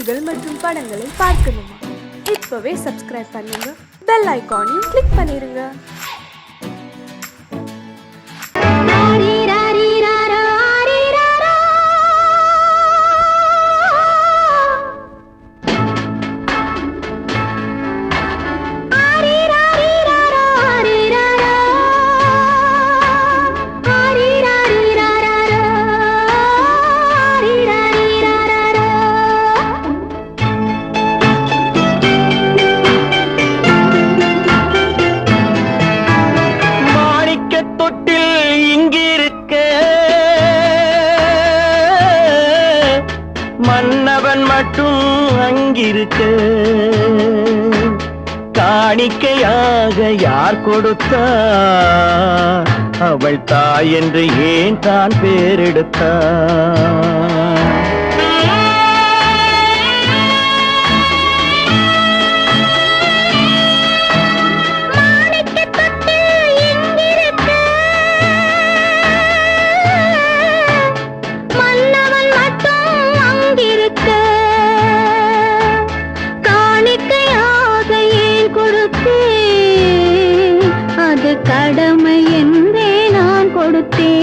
செய்திகள் மற்றும் படங்களை பார்க்கணுமா? இப்பவே சப்ஸ்கிரைப் பண்ணுங்க, பெல் ஐகானையும் கிளிக் பண்ணிருங்க. மன்னவன் மட்டும் அங்கிருக்க, காணிக்கையாக யார் கொடுத்தா? அவள் தாய் என்று ஏன் தான் பேரெடுத்தா? கடமை என்றே நான் கொடுத்தேன்.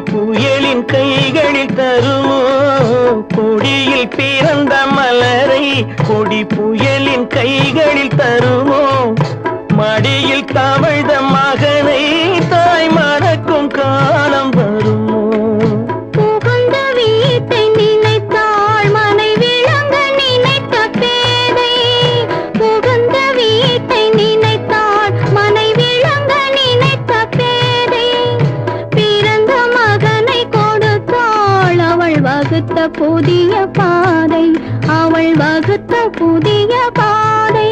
புயலின் கைகளில் தருமோ? கொடியில் பிறந்த மலரை கொடி புயலின் கைகளில் தருமோ? மடியில் தவழ்ந்த மகனை தாய் மறக்கும் காலம் வருமோ? புகுந்த வீட்டை நினைத்தாள் மனை விளங்க நினைத்த பேதை. புகுந்த வீட்டை நினைத்தாள் மனை விளங்க நினைத்த பேதை. பிறந்த மகனை கொடுத்தாள் அவள் வகுத்த புதிய பாதை. அவள் வகுத்த புதிய பாதை.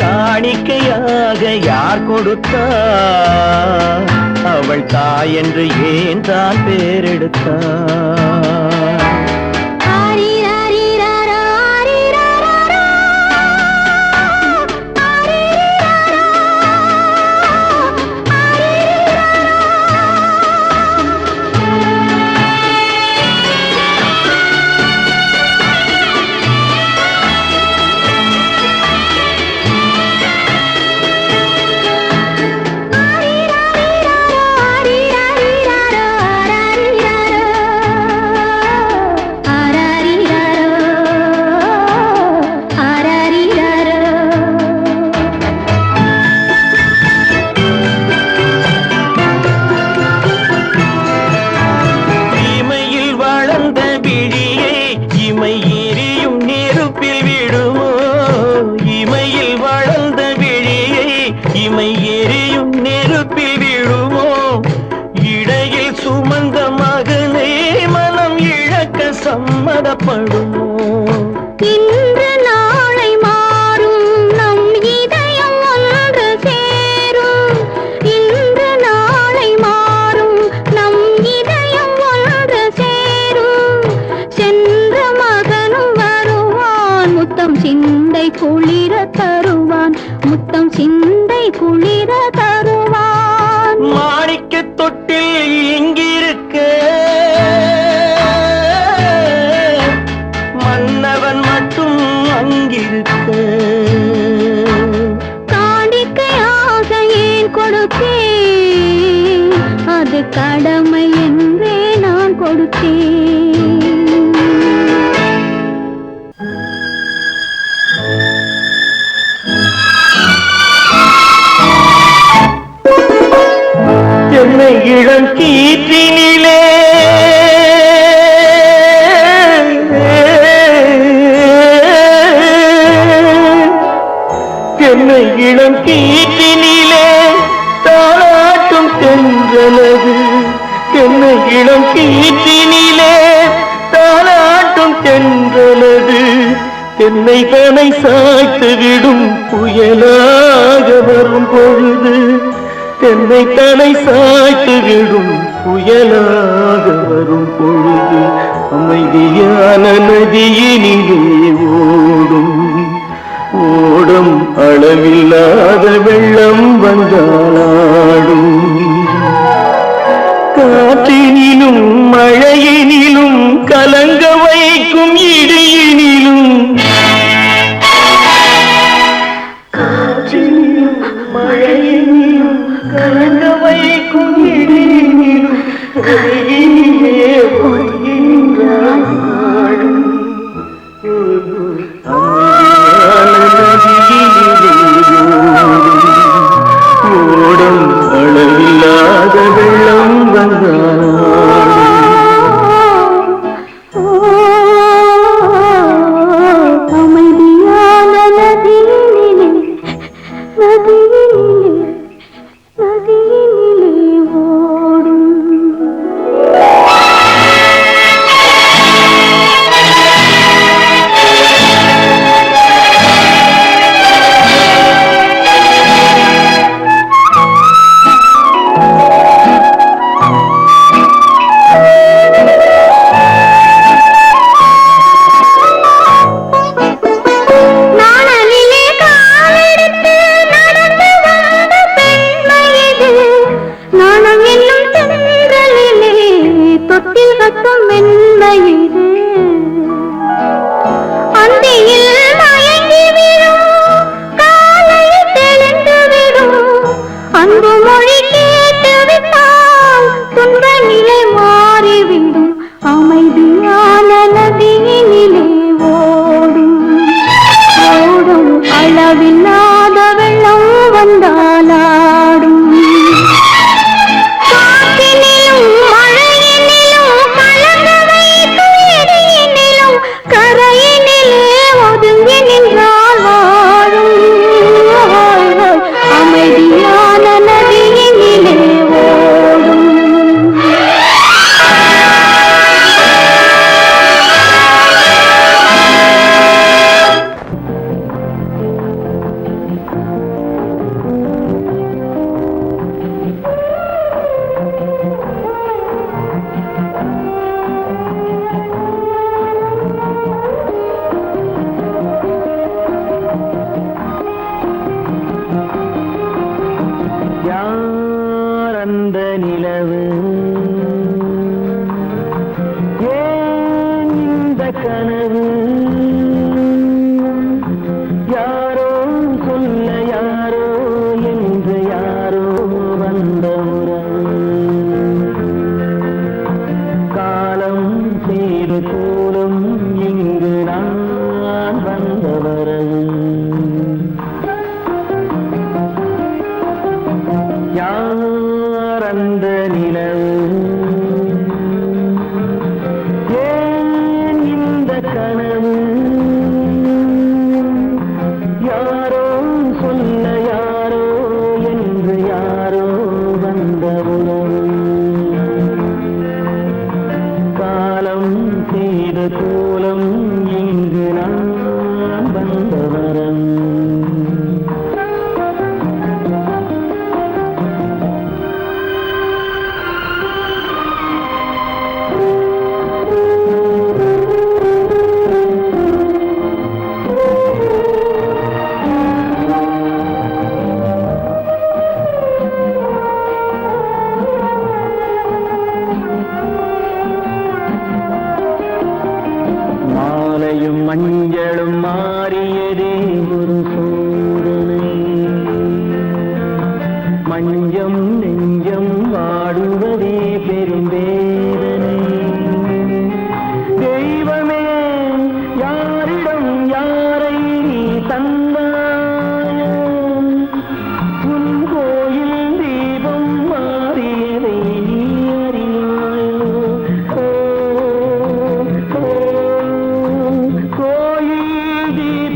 காணிக்கையாக யார் கொடுத்தா? அவள் தாய் என்று ஏன் தான் பேரெடுத்தா? இமை எரியும் நெருப்பில் விழுமோ? இடையில் சுமந்த மகனை மனம் இழக்க சம்மதப்படுமோ? இன்று நாளை மாறும் நம் இதயம் ஒன்று சேரும். இன்று நாளை மாறும் நம் இதயம் ஒன்று சேரும். சென்ற மகனும் வருவான் முத்தம் சிந்தை குளிர தருவான். முத்தம் சிந்தை குளிர தருவான். மாணிக்க தொட்டில் இங்கிருக்க, மன்னவன் மட்டும் அங்கிருக்க. காணிக்கையாக ஏன் கொடுத்தேன்? அது கடமை என்றே நான் கொடுத்தேன். இளம் கீற்றினிலே தாளாட்டும் தென்றலது என்னை இளம் கீற்றினிலே தாளாட்டும் தென்றலது என்னை தனை சாய்த்து விடும் புயலாக வரும் பொழுது என்னை தனை சாய்த்து விடும் புயலாக வரும் பொழுது அமைதியான நதியினிலே ஓடும் ஓடும் அளவில்லாத வெள்ளம் வந்தாடும் காற்றினிலும் மழையினிலும் கலங்க வைக்கும் இடியினிலும் காற்றினிலும் மழையினிலும் கலங்க வைக்கும் இடியினிலும் கையினிலே பொய்கின்றாய் நாடும் ஓடும் அளவில்லாத வெள்ளம் அமைதியான நதியினிலே ஓடும் அமைதியான நதியினிலே ஓடும் ஓடும் அளவில்லாத வெள்ளம் வந்தாலாடும் காற்றினிலும் மழையினிலும் கலங்க வைக்கும் இடியினிலும் கரையினிலே ஒதுங்கி நின்றால் வாழும் அமைதியான நதியினிலே ஓடும் யார் அந்த நிலவு ஏன் இந்த கனவு யாரோ சொல்ல யாரோ என்று யாரோ வந்த காலம் செய்து கூறும் இங்கு நான் வந்தவரது யார் அந்த நிலவு ஏன் இந்த கனவு யாரோ சொல்ல யாரோ என்று யாரோ வந்த உறவு காலம் செய்த கோலம் இங்கு நான் வந்தவரம் மாலையும் மஞ்சளும் மாறியதே ஒரு சோதனை மஞ்சம் நெஞ்சம் வாடுவதே பெரும் வேதனை தெய்வமே யாரிடம் யாரை நீ தந்தாயோ உன் கோயில் தீபம் மாறியதை நீ அறியாயோ கோயில் தீபம்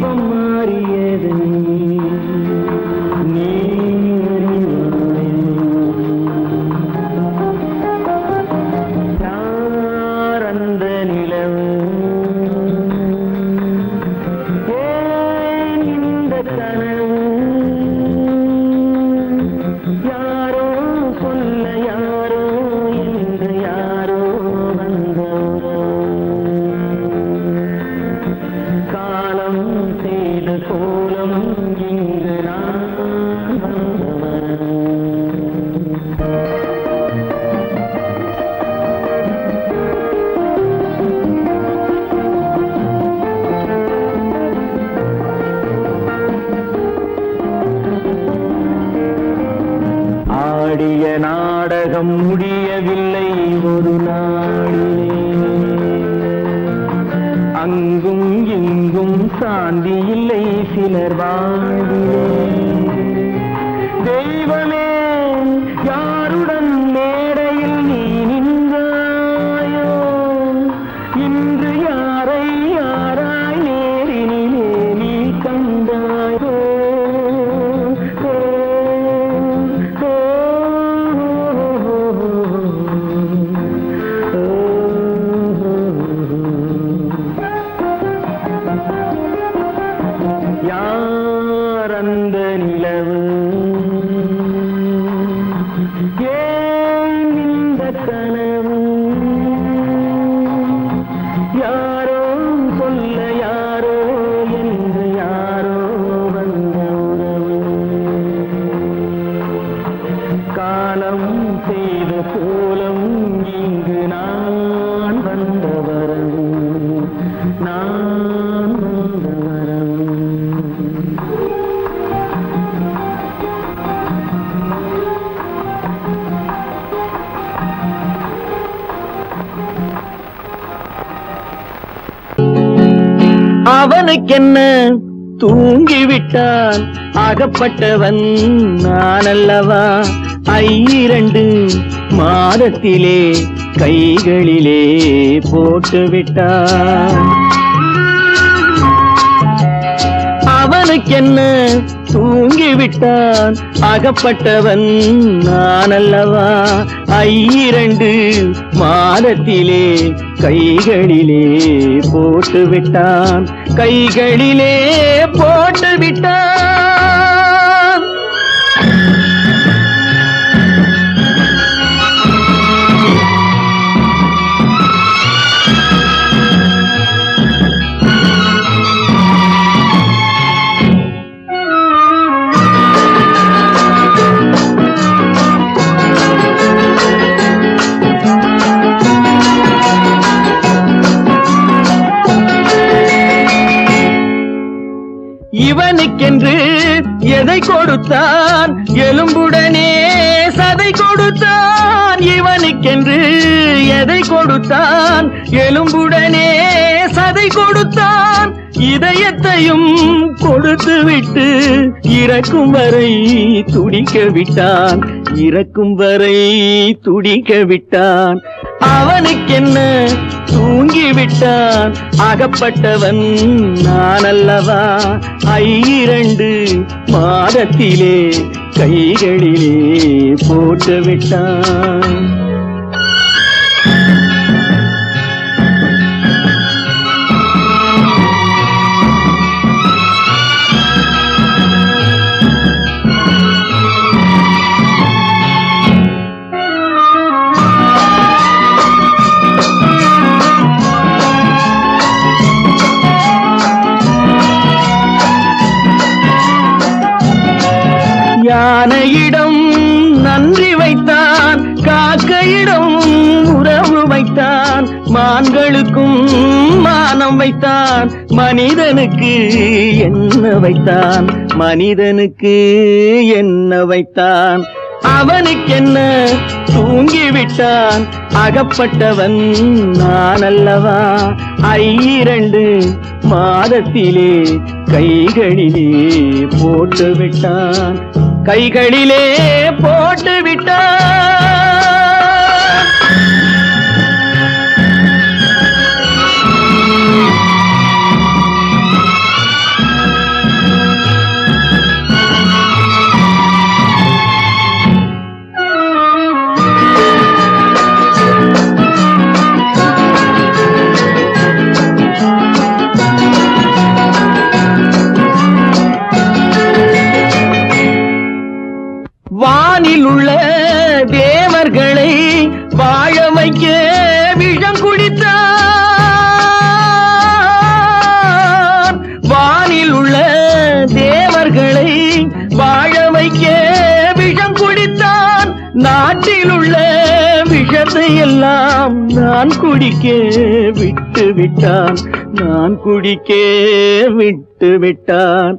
எங்கும் சாந்தி இல்லை சிலர் வாழ்விலே. தெய்வமே யாருடன் மேடையில் நீ நின்றாயோ, இன்று யாரை யாராய் நேரினிலே நீ கண்டாயோ. யார் அந்த நிலவு, ஏன் இந்த கனவு, யாரோ சொல்ல யாரோ என்று யாரோ வந்த உறவு. காலம் செய்த கோலம் இங்கு நான் வந்த வரவு, நான் வந்த வரவு. அவனுக்கென்ன தூங்கிவிட்டான், அகப்பட்டவன் நான் அல்லவா. 2 மாதத்திலே கைகளிலே போட்டுவிட்டான். அவனுக்கென்ன தூங்கிவிட்டான், அகப்பட்டவன் நான் அல்லவா. 2 மாதத்திலே கைகளிலே போட்டுவிட்டான், கைகளிலே போட்டுவிட்டான். இவனுக்கென்று எதை கொடுத்தான், எலும்புடனே சதை கொடுத்தான். இவனுக்கென்று எதை கொடுத்தான், எலும்புடனே சதை கொடுத்தான். இதயத்தையும் கொடுத்து விட்டு இறக்கும் வரை துடிக்க விட்டான், இறக்கும் வரை துடிக்க விட்டான். அவனுக்கென்ன தூங்கிவிட்டான், அகப்பட்டவன் நான் அல்லவா. 2 மாதத்திலே கைகளிலே போட்டுவிட்டான். யானையிடம் நன்றி வைத்தான், காக்கையிடம் உறவு வைத்தான். மான்களுக்கும் மானம் வைத்தான், மனிதனுக்கு என்ன வைத்தான், மனிதனுக்கு என்ன வைத்தான். அவனுக்கென்ன தூங்கிவிட்டான், அகப்பட்டவன் நான் அல்லவா. 2 மாதத்திலே கைகளிலே போட்டுவிட்டான், கைகளிலே போட்டுவிட்டான். வானில் உள்ள தேவர்களை வாழ வைக்க விஷம் குடித்தான். வானில் உள்ள தேவர்களை வாழ வைக்க விஷம் குடித்தான். நாட்டில் உள்ள விஷத்தை எல்லாம் நான் குடிக்க விட்டு விட்டான், நான் குடிக்க விட்டு விட்டான்.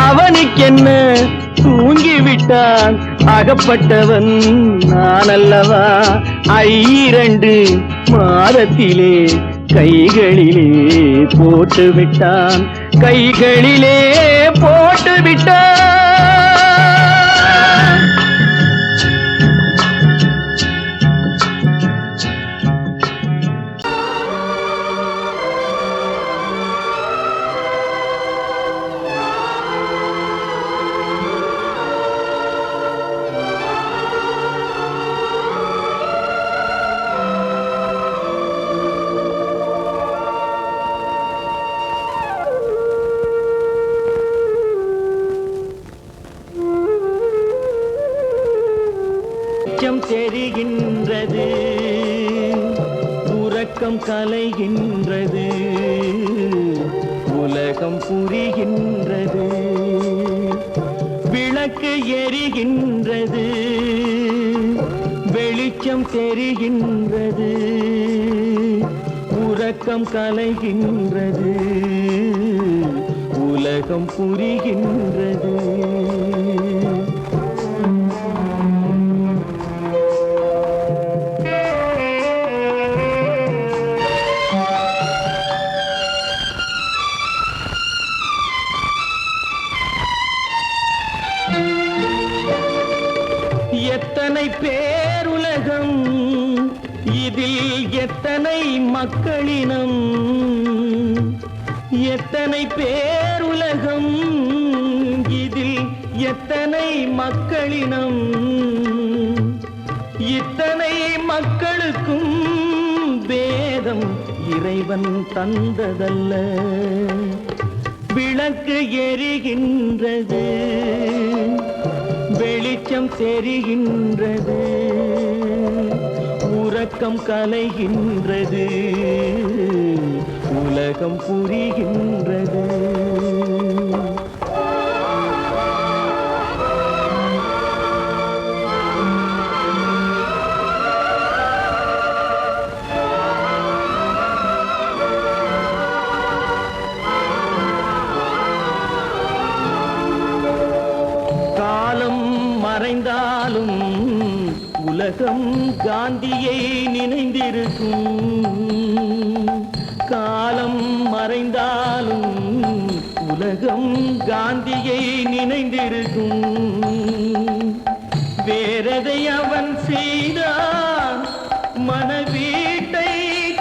அவனுக்கென்ன தூங்கிவிட்டான், அகப்பட்டவன் நான் அல்லவா. 2 மாதத்திலே கைகளிலே போட்டு விட்டான், கைகளிலே போட்டு விட்டான். தெரிகின்றது, உறக்கம் கலைகின்றது, உலகம் புரிகின்றது, விளக்கு எரிகின்றது, வெளிச்சம் தெரிகின்றது, உறக்கம் கலைகின்றது, உலகம் புரிகின்றது. எத்தனை பேருலகம், இதில் எத்தனை மக்களினம், எத்தனை பேருலகம், இதில் எத்தனை மக்களினம், இத்தனை மக்களுக்கும் வேதம் இறைவன் தந்ததல்ல. விளக்கு எரிகின்றது, வெளிச்சம் தெரிகின்றது, உறக்கம் கலைகின்றது, உலகம் புரிகின்றது. காலம் மறைந்தாலும் உலகம் காந்தியை நினைந்திருக்கும். காலம் மறைந்தாலும் உலகம் காந்தியை நினைந்திருக்கும். வேறதை அவன் செய்தான், மனவீட்டை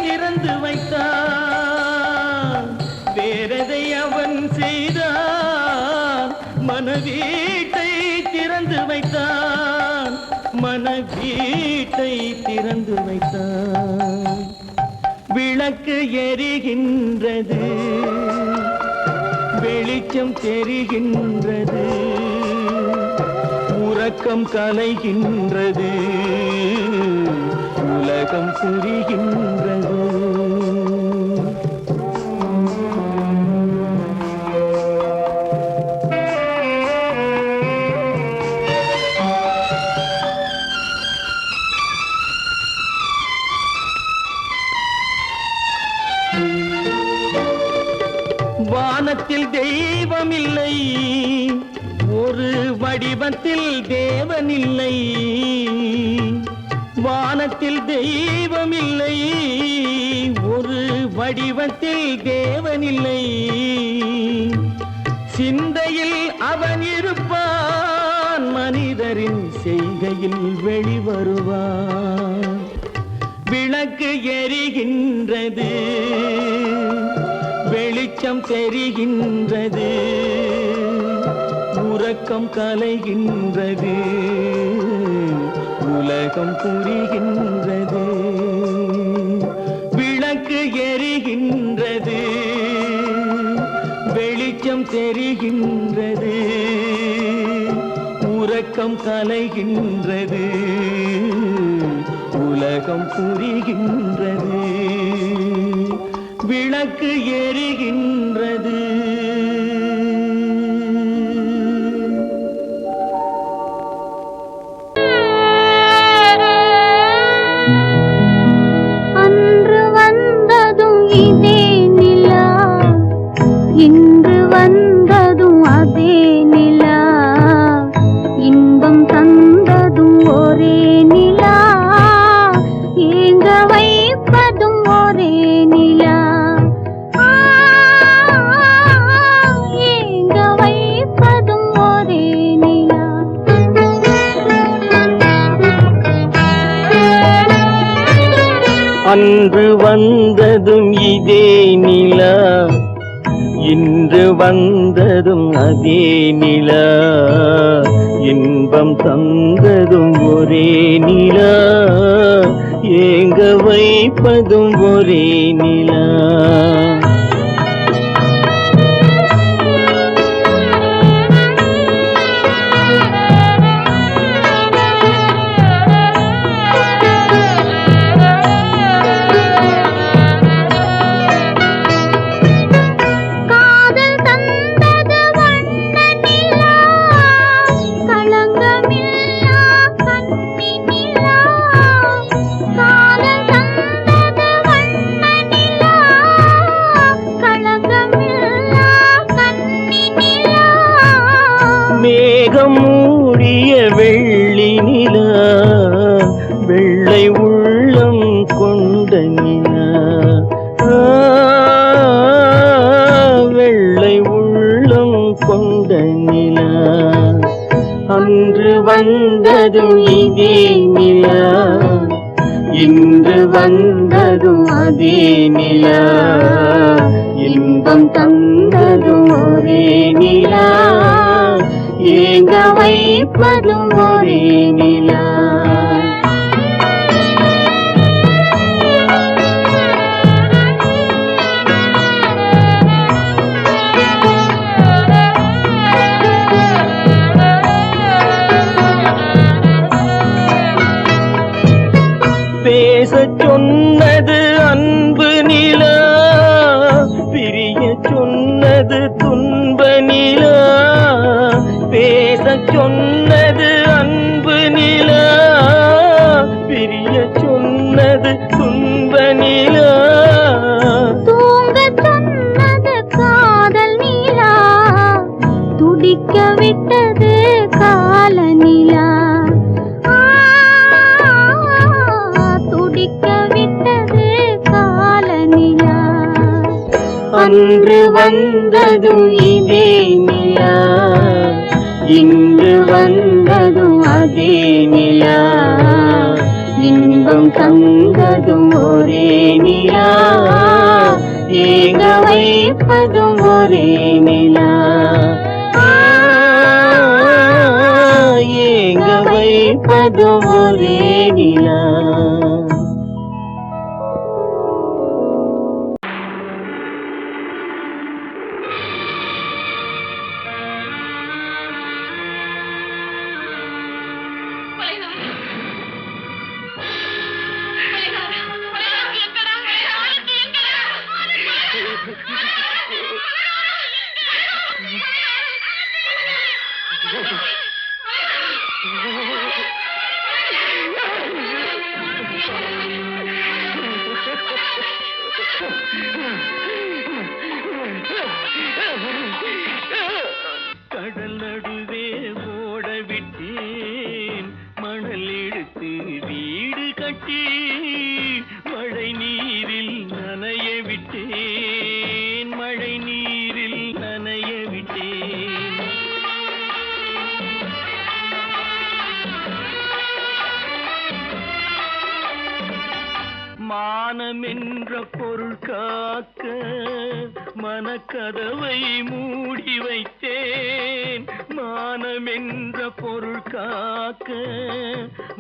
திறந்து வைத்தான். வேறதை அவன் செய்தான், மனவீட்டை திறந்து வைத்தான், மனவீட்டை திறந்து வைத்தான். விளக்கு எரிகின்றது, வெளிச்சம் தெரிகின்றது, உறக்கம் கலைகின்றது, உலகம் புரிகின்றது. வானத்தில் தெய்வமில்லை, ஒரு வடிவத்தில் தேவனில்லை. வானத்தில் தெய்வமில்லை, ஒரு வடிவத்தில் தேவனில்லை. சிந்தையில் அவன் இருப்பான், மனிதரின் செய்கையில் வெளிவருவான். விளக்கு எரிகின்றது, வெளிச்சம் தெரிகின்றது, உறக்கம் கலைகின்றது, உலகம் புரிகின்றது. விளக்கு எரிகின்றது, வெளிச்சம் தெரிகின்றது, உறக்கம் கலைகின்றது, உலகம் புரிகின்றது. விளக்கு எரிகின்றது. அன்று வந்ததும் இதே நிலா, இன்று வந்ததும் அதே நிலா, இன்பம் தந்ததும் ஒரே நிலா, ஏங்க வைப்பதும் ஒரே நிலா. இன்று வந்ததும் அதே நிலா, இன்பம் தந்ததும் ஒரே நிலா, ஏங்க வைப்பதும் ஒரே நிலா. மேகம் மூடிய வெள்ளி நிலா, வெள்ளை உள்ளம் கொண்ட நிலா, வெள்ளை உள்ளம் கொண்ட நிலா. அன்று வந்ததும் இதே நிலா, இன்று வந்ததும் அதே நிலா, இன்பம் தந்ததும் ஒரே நிலா, ஏங்க வைப்பதும் ஒரே நிலா. பேசச் சொன்னது அன்பு நிலா, பிரிய சொன்னது துன்ப நிலா. பேசச் சொன்னது அன்பு நிலா, பிரிய சொன்னது துன்ப நிலா. தூங்கச் சொன்னது காதல் நிலா, துடிக்க விட்டது கால நிலா, துடிக்க விட்டது கால நிலா. அன்று வந்ததும் இதே நிலா, இன்று வந்ததும் அதே நிலா, இன்பம் தந்ததும் ஒரே நிலா, ஏங்க வைப்பதும் ஒரே நிலா, ஏங்க வைப்பதும் ஒரே நிலா. கடல் நடுவே ஓட விட்டேன், மணல் எடுத்து வீடு கட்டி, மழை நீரில் நனைய விட்டேன், மழை நீரில் நனைய விட்டேன். மானம் என்ற பொருள் காக்க மனக்கதவை மூடி வைத்தேன், மானம் என்ற பொருள் காக்க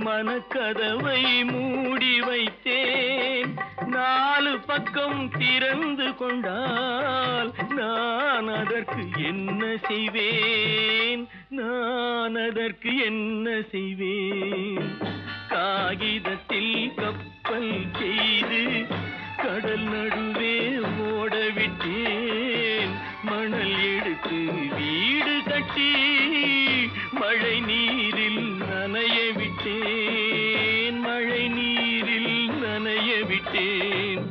மனக்கதவை மூடி வைத்தேன். நாலு பக்கம் திறந்து கொண்டால் நான் அதற்கு என்ன செய்வேன், நான் அதற்கு என்ன செய்வேன். காகிதத்தில் கப்பல் செய்து கடல் நடுவே ஓட விட்டேன், மணல் எடுத்து வீடு கட்டி, மழை நீரில் நனைய விட்டேன், மழை நீரில் நனைய விட்டேன்.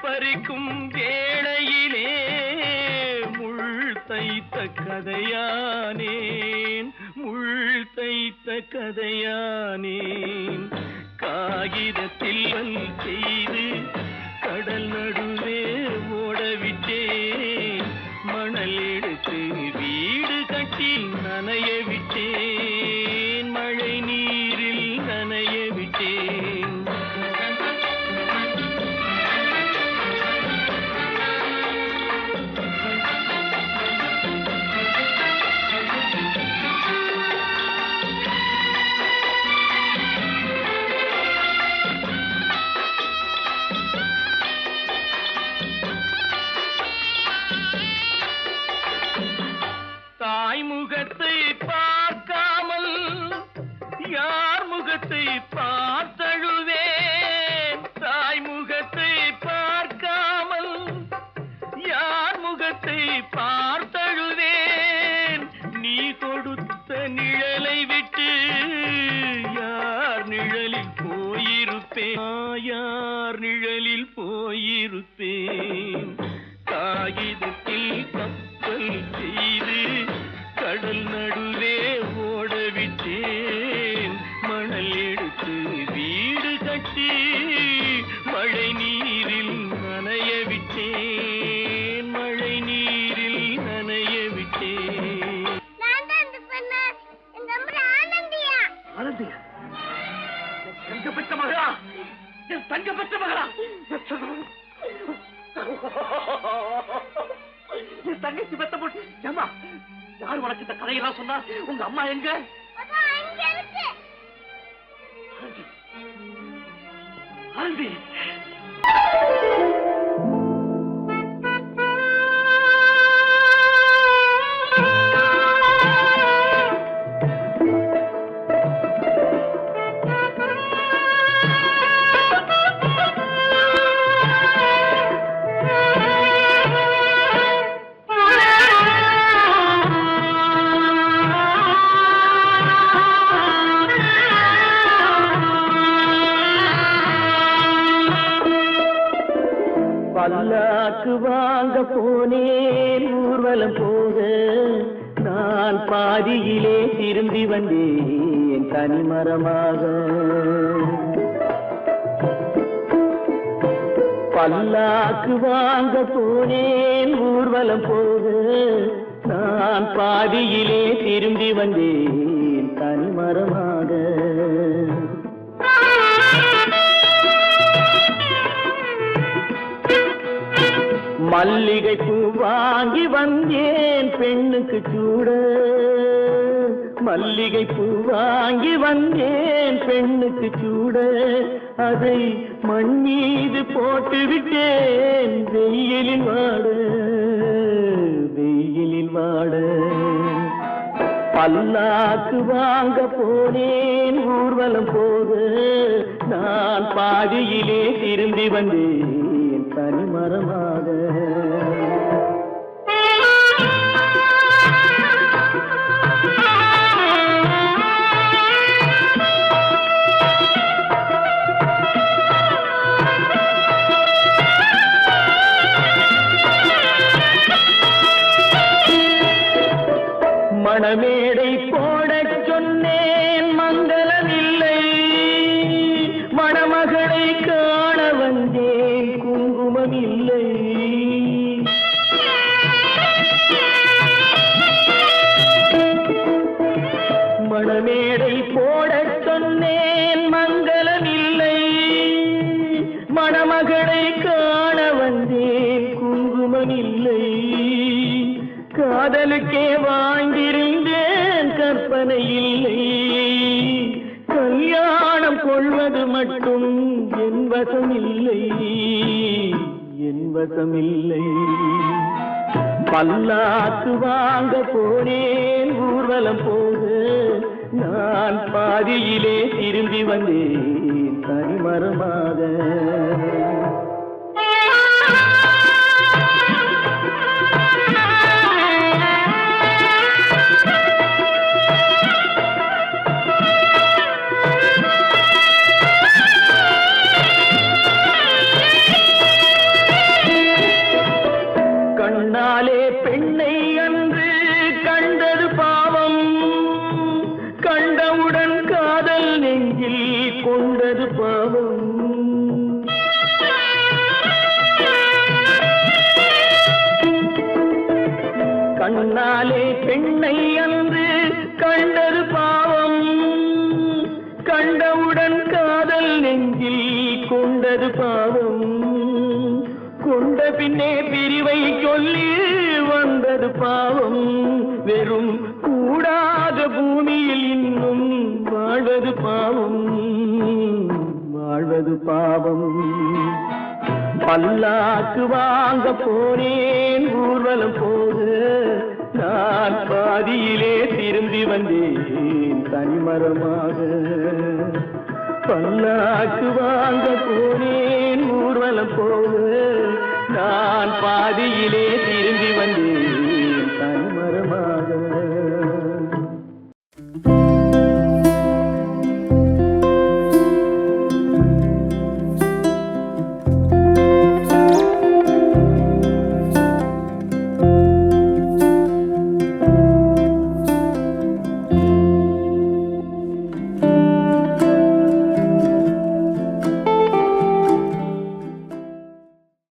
பறிக்கும் வேளையிலே முள் தைத்த கதையானேன், முள் தைத்த கதையானேன். காகிதத்தில் வல் செய்து கடல் நடுவே ஓடவிட்டேன், மணல் எடுத்து வீடு கட்டி நனைய விட்டேன், மழை நீரில் நனைய விட்டேன். முகத்தை பார்க்காமல் யார் முகத்தை பார்த்தழுவேன், தாய் முகத்தை பார்க்காமல் யார் முகத்தை பார்த்தழுவேன். நீ கொடுத்த நிழலை விட்டு யார் நிழலில் போயிருப்பேன், யார் நிழலில் போயிருப்பேன். காகிதத்தில் கப்பல் செய்து கடல் நடுவே ஓடவிட்டேன், மணல் எடுத்து வீடு கட்டி மழை நீரில் நனைய விட்டேன், மழை நீரில் நனைய விட்டேன். ஆனந்தியா, தங்க பெற்ற மகளா, என் தங்க பெற்ற மகளா, என் தங்கச்சி பெத்த போட்டு ஏமா, யார் உனக்கு இந்த கதையெல்லாம் சொன்னா? உங்க அம்மா எங்க? ஆனந்தி, பல்லாக்கு வாங்க போனேன் ஊர்வலம் போக, நான் பாதியிலே திரும்பி வந்தேன் தனிமரமாக. பல்லாக்கு வாங்க போனேன் ஊர்வலம் போக, நான் பாதியிலே திரும்பி வந்தேன் தனிமரமாக. மல்லிகை பூ வாங்கி வந்தேன் பெண்ணுக்கு சூட, மல்லிகை பூ வாங்கி வந்தேன் பெண்ணுக்கு சூட, அதை மண் மீது போட்டு விட்டேன் வெயிலில் வாட, வெயிலில் வாட. பல்லாக்கு வாங்க போனேன் ஊர்வலம் போக, நான் பாதியிலே திரும்பி வந்தேன் தனிமரமாக. மணமேடை போடச் சொன்னேன் மங்களமில்லை, மணமகளை காண வந்தேன் குங்குமமில்லை. மணமேடை போடச் சொன்னேன் மங்களமில்லை, மணமகளை காண வந்தேன் குங்குமமில்லை. காதலுக்கே வாங்கியிருந்தேன் கற்பனை இல்லை, கல்யாணம் கொள்வது மட்டும் என் வசமில்லை, என் வசமில்லை. பல்லாக்கு வாங்க போனேன் ஊர்வலம் போக, நான் பாதியிலே திரும்பி வந்தேன் தனிமரமாக. நெஞ்சில் கொண்டது பாவம். கண்ணாலே பெண்ணை அன்று கண்டது பாவம். கண்டவுடன் காதல் நெஞ்சில் கொண்டது பாவம். கொண்ட பின்னே பிரிவை சொல்லி வந்தது பாவம். வெறும் கூடாத பூமியில் இன்னும் வாழ்வது பாவம், வாழ்வது பாவம். பல்லாக்கு வாங்க போனேன் ஊர்வலம் போக, நான் பாதியிலே திரும்பி வந்தேன் தனிமரமாக. பல்லாக்கு வாங்க போனேன் ஊர்வலம் போக, நான் பாதியிலே திரும்பி வந்தேன்